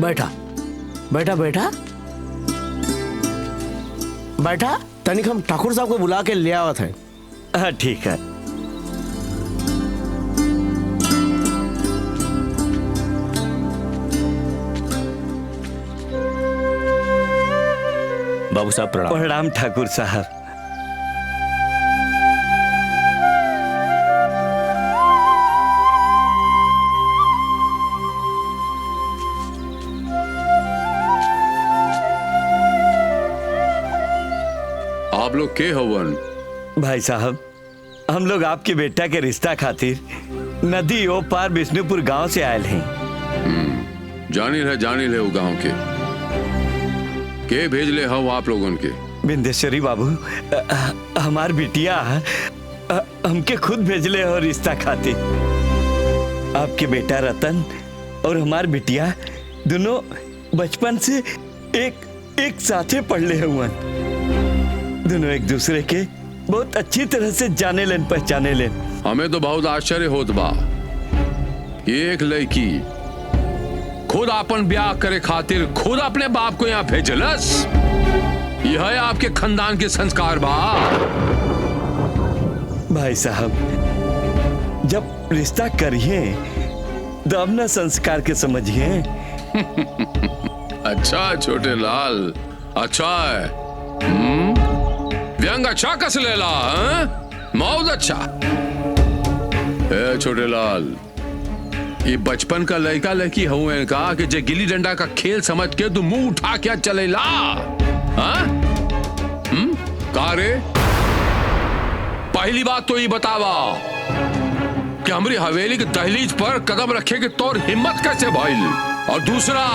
बैठा बैठा बैठा बैठा। तनिक हम ठाकुर साहब को बुला के ले आवत है। हाँ ठीक है। बाबू साहब प्रणाम। प्रणाम ठाकुर साहब। आप लोग के हवन? भाई साहब, हम लोग आपके बेटा के रिश्ता खातिर नदी ओ पार विष्णुपुर गांव से आयल हैं। जानी ले वो गांव के भेज ले हो आप लोगन के? बिंदेश्वरी बाबू, हमार बिटिया हमके खुद भेजले हो रिश्ता खातिर। आपके बेटा रतन और हमार बिटिया दोनों बचपन से एक साथे पढ़ले हुए। दोनों एक दूसरे के बहुत अच्छी तरह से जाने लेन पहचाने लेन। हमें तो बहुत आश्चर्य होत बा कि एक लड़की खुद अपन ब्याह करे खातिर खुद अपने बाप को यहाँ भेजलस। यह है आपके खानदान के संस्कार बा। भाई साहब, जब रिश्ता करिए तब ना संस्कार के समझिए। अच्छा छोटे लाल, अच्छा है। व्यंग अच्छा कस लेला, बहुत अच्छा। छोटे लाल, ये बचपन का लड़का लड़की हुए का कि जे गिल्ली डंडा का खेल समझ के तू मुंह उठा क्या चलेला? का रे? पहली बात तो ये बतावा कि हमारी हवेली की दहलीज पर कदम रखे कि तोर हिम्मत कैसे भइल? और दूसरा,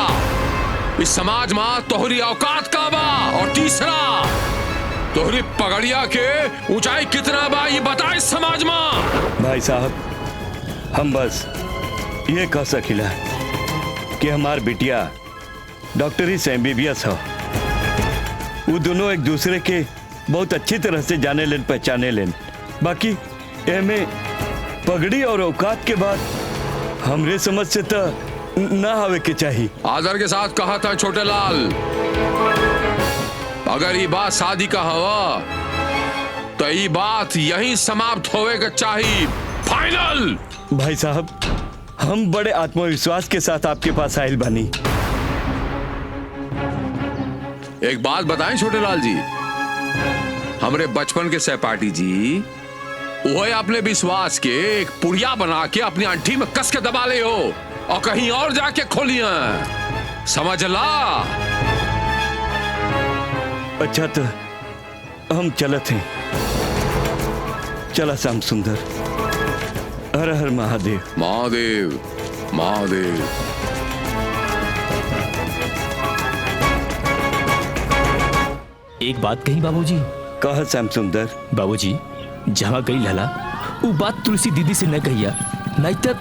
इस समाज में तोहरी औकात का बा? और तीसरा, तोहरी पगड़िया के ऊंचाई कितना बा ये बता इस समाज में। भाई साहब, हम बस ये कह सकिला कि हमार बिटिया डॉक्टरी से MBBS हो। वो दोनों एक दूसरे के बहुत अच्छी तरह से जाने लेन पहचाने लेन। बाकी एमे पगड़ी और औकात के बाद हमरे समझ से तो ना हवे के चाहिए। आदर के साथ कहा था छोटे लाल, अगर ये बात शादी का हवा तो ये बात यहीं समाप्त होवे का चाहिए। फाइनल। भाई साहब, हम बड़े आत्मविश्वास के साथ आपके पास आयल बनी। एक बात बताएं छोटे लाल जी, हमरे बचपन के सहपाठी जी वो अपने विश्वास के एक पुड़िया बना के अपनी अंठी में कस के दबा ले हो और कहीं और जाके खोलिए, समझ ला? अच्छा तो हम चलत हैं। चला श्याम सुंदर। हर हर महादेव। महादेव महादेव। एक बात कही बाबूजी। कहा श्याम सुंदर। बाबूजी, जहाँ गई लला वो बात तुलसी दीदी से न कहिया, नहीं तब।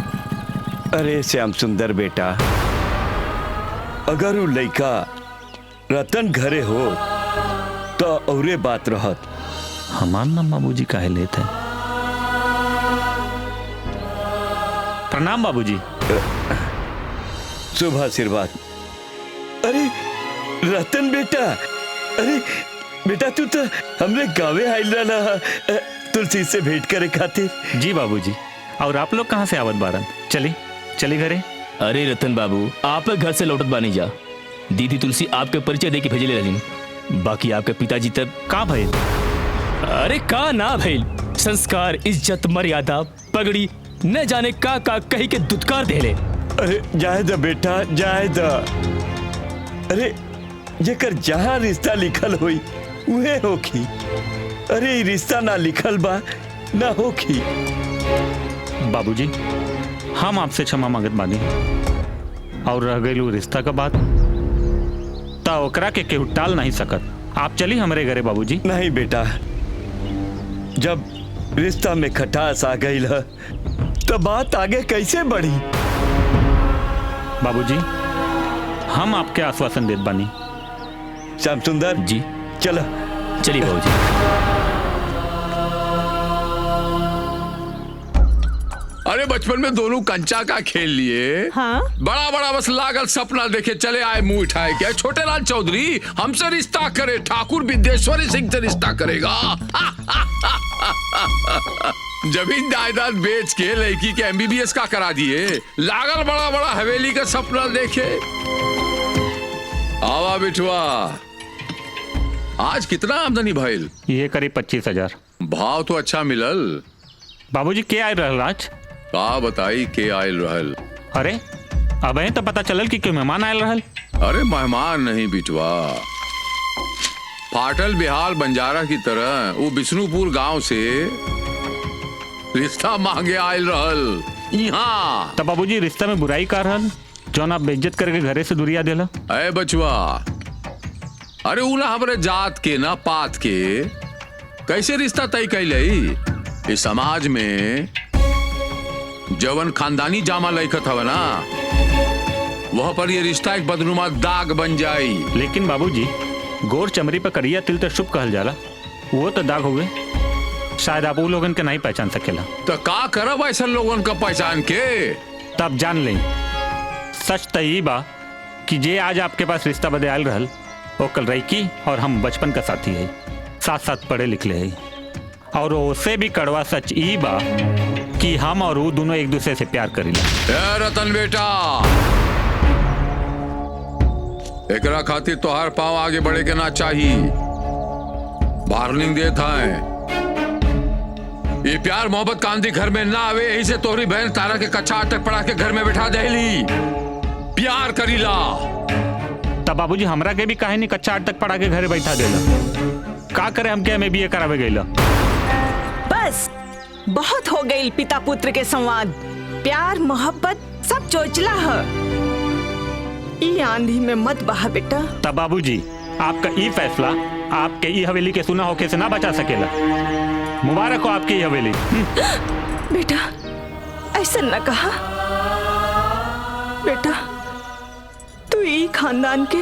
अरे श्याम सुंदर बेटा, अगर वो लड़का रतन घरे हो तो औरे बात रहत। हमार नाम बाबूजी काहे लेते हैं? प्रणाम बाबूजी। शुभ आशीर्वाद। अरे रतन बेटा, अरे बेटा तू तो हमरे गाँवे आइल रहा तुलसी से भेंट करे खातिर। जी बाबूजी। और आप लोग कहाँ से आवत बारन? चली घरे। अरे रतन बाबू, आप घर से लौटत बानी जा। दीदी तुलसी आपके परिचय दे के भेजले रहलीन। बाकी आपके पिताजी तब का भइल? अरे का ना भइल, संस्कार, इज्जत, मर्यादा, पगड़ी, न जाने का कही के दुत्कार देले। अरे जाए दा बेटा, जाए दा। अरे जेकर जहाँ रिश्ता लिखल होई उहे होखी। अरे ये रिश्ता ना लिखल बा ना होखी। बाबूजी, हम आपसे क्षमा मांगत बानी। और रह गई रिश्ता का बात ता ओकरा के केहू टाल नहीं सकत। आप चली हमारे घरे बाबूजी। नहीं बेटा, जब रिश्ता में खटास आ गई है तो बात आगे कैसे बढ़ी? बाबूजी, हम आपके आश्वासन देत बानी। श्याम सुंदर जी, चलो। चलिए बाबूजी। अरे बचपन में दोनों कंचा का खेल लिए। हाँ? बड़ा बड़ा बस लागल सपना देखे चले आए मुंह उठाए क्या छोटे लाल चौधरी हमसे रिश्ता करे, ठाकुर विद्येश्वरी सिंह से रिश्ता करेगा। जमीन जायदाद बेच के लड़की के MBBS का करा दिए, लागल बड़ा बड़ा हवेली का सपना देखे। आवा बिठुआ, आज कितना आमदनी भइल? ये करीब 25,000। भाव तो अच्छा मिलल। बाबूजी के आयल रहल आज? का बताई के आयल रहल? अरे अब तो पता चलल कि क्यों मेहमान आयल रहल। अरे मेहमान नहीं बिटवा, फाटल बिहाल बंजारा की तरह वो बिष्णुपुर गांव से रिश्ता मांगे आयल रहल यहाँ। तब बाबूजी रिश्ता में बुराई का रहल जौन आप बेइज्जत करके घरे से दुरिया देला? अरे बचवा, अरे उला हमरे जात के ना पात के कैसे रिश्ता तय कैलई? इस समाज में जवन खानदानी जामा लइकत हवे ना, वह पर ये रिश्ता एक बदनुमा दाग बन जाई। लेकिन बाबूजी गोर चमड़ी पर करिया तिल तो शुभ कहल जाला, वो तो दाग हुए, शायद आप वो लोगन के नहीं पहचान सकेला। तो का करब ऐसा लोगन का पहचान के? तब जान लें सच तो यही बा कि जे आज आपके पास रिश्ता बदे आयल रहल वो कल रईकी और हम बचपन का साथी है, साथ साथ पढ़े लिखले है। और उससे भी कड़वा सच ई बा कि हम और वो दोनों एक दूसरे से प्यार करीला। ए रतन बेटा, एकरा खातिर तोहार पाँव आगे बढ़े के ना चाहिए। वार्निंग देता है, ये प्यार मोहब्बत कांदी घर में ना आवे, यही से तोहरी बहन तारा के कच्चा अटक पड़ा के घर में बैठा देली। प्यार करीला। तब बाबूजी हमरा के भी काहे नहीं कच्चा आट तक पड़ा के घरे बैठा देला? का करे हम क्या BA करावे गईला? बस बहुत हो गई पिता पुत्र के संवाद। प्यार मोहब्बत सब चोचला है, ई आंधी में मत बहा बेटा। तब बाबूजी आपका ई फैसला आपके ई हवेली के सुना होके से ना बचा सकेला। मुबारक हो आपकी ई हवेली। बेटा ऐसा न कहा बेटा, तू ई खानदान के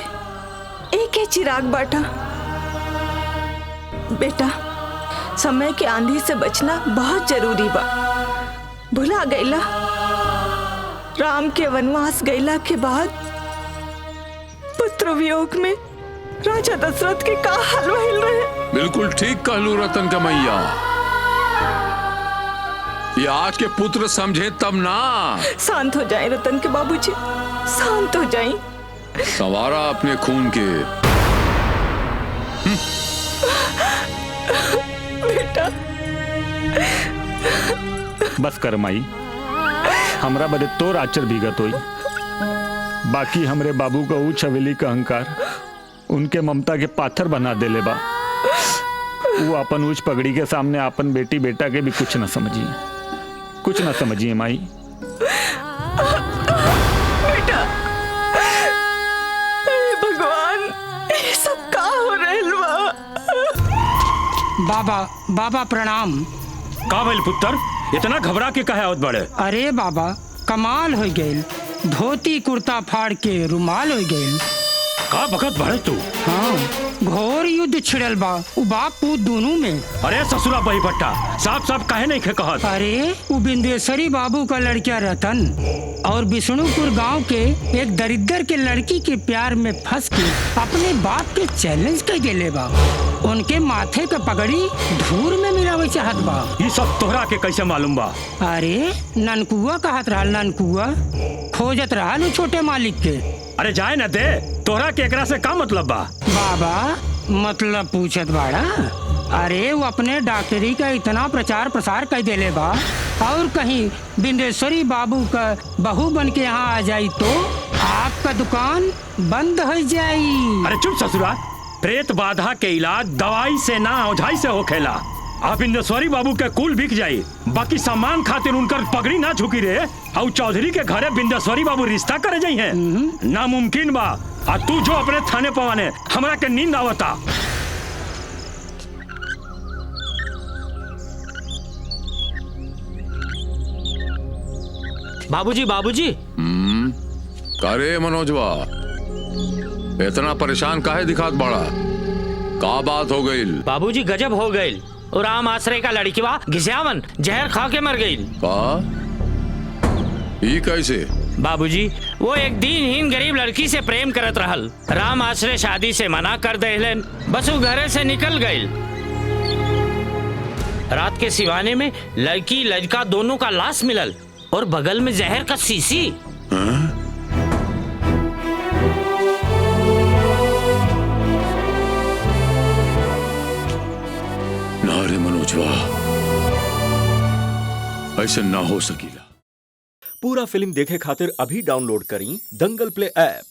एक ही चिराग बाटा। बेटा समय के आंधी से बचना बहुत जरूरी बा। भुला गईला राम के वनवास गईला के बाद पुत्र वियोग में राजा दशरथ के का हाल भइल रहे। बिल्कुल ठीक कहलू रतन का मैया। ये आज के पुत्र समझे तब ना। शांत हो जाए रतन के बाबूजी, शांत हो जाए। सवारा अपने खून के। बेटा बस कर माई, हमरा बदे तोर आचर भीगत होई। बाकी हमरे बाबू का ऊंच हवेली का अहंकार उनके ममता के पाथर बना देले बा। वो अपन ऊंच पगड़ी के सामने अपन बेटी बेटा के भी कुछ न समझिए, कुछ न समझिए माई। बेटा भगवान, ये सब का हो रहल बा? बाबा बाबा प्रणाम। का भइल पुत्र, इतना घबरा के कहे आवत बड़े? अरे बाबा कमाल हो गइल, धोती कुर्ता फाड़ के रुमाल हो गइल। का बखत बड़े तू? हाँ घोर युद्ध छिड़ल बा उ बाप पूत दोनों में। अरे ससुरा बही पट्टा, साफ साफ काहे नहीं खे कहत? अरे वो बिंदेश्वरी बाबू का लड़किया रतन और विष्णुपुर गांव के एक दरिद्र के लड़की के प्यार में फंस के अपने बाप के चैलेंज कर गेले बा। उनके माथे का पगड़ी धूर में मिलावे चाहत बा। ये सब तोहरा के कैसे मालूम बा? अरे ननकुआ कहत रहल, ननकुआ खोजत रहल छोटे मालिक के। अरे जाए न दे, तोहरा के एकरा से का मतलब बा? बाबा मतलब पूछत बाड़ा? अरे वो अपने डॉक्टरी का इतना प्रचार प्रसार कर देले बा, और कहीं बिंदेश्वरी बाबू का बहू बन के यहाँ आ जाई तो आपका दुकान बंद हो जाई। अरे चुप ससुरा, प्रेत बाधा के इलाज दवाई से ना औझाई से होखेला। आप इंद्रेश्वरी बाबू के कुल बिक जाई, बाकी सम्मान खातिर उनकर पगड़ी ना झुकी रे। और चौधरी के घरे बिंदेश्वरी बाबू रिश्ता करे जाई है, नामुमकिन बा। आ तू जो अपने थाने पवाने, हमरा के नींद आवता। बाबूजी बाबूजी। करे मनोजवा, इतना परेशान काहे दिखात बड़ा? का बात हो गई? बाबूजी गजब हो गई। और राम आश्रय का लड़की बा घिसियावन जहर खा के मर गई। का ये कैसे? बाबूजी, वो एक दीनहीन गरीब लड़की से प्रेम करत रहल। राम आश्रय शादी से मना कर देहलन, बस वो घरे से निकल गई। रात के सिवाने में लड़की लड़का दोनों का लाश मिलल और बगल में जहर का शीशी। ना रे मनोजवा, ऐसा ना हो सकीला। पूरा फिल्म देखे खातिर अभी डाउनलोड करी दंगल प्ले ऐप।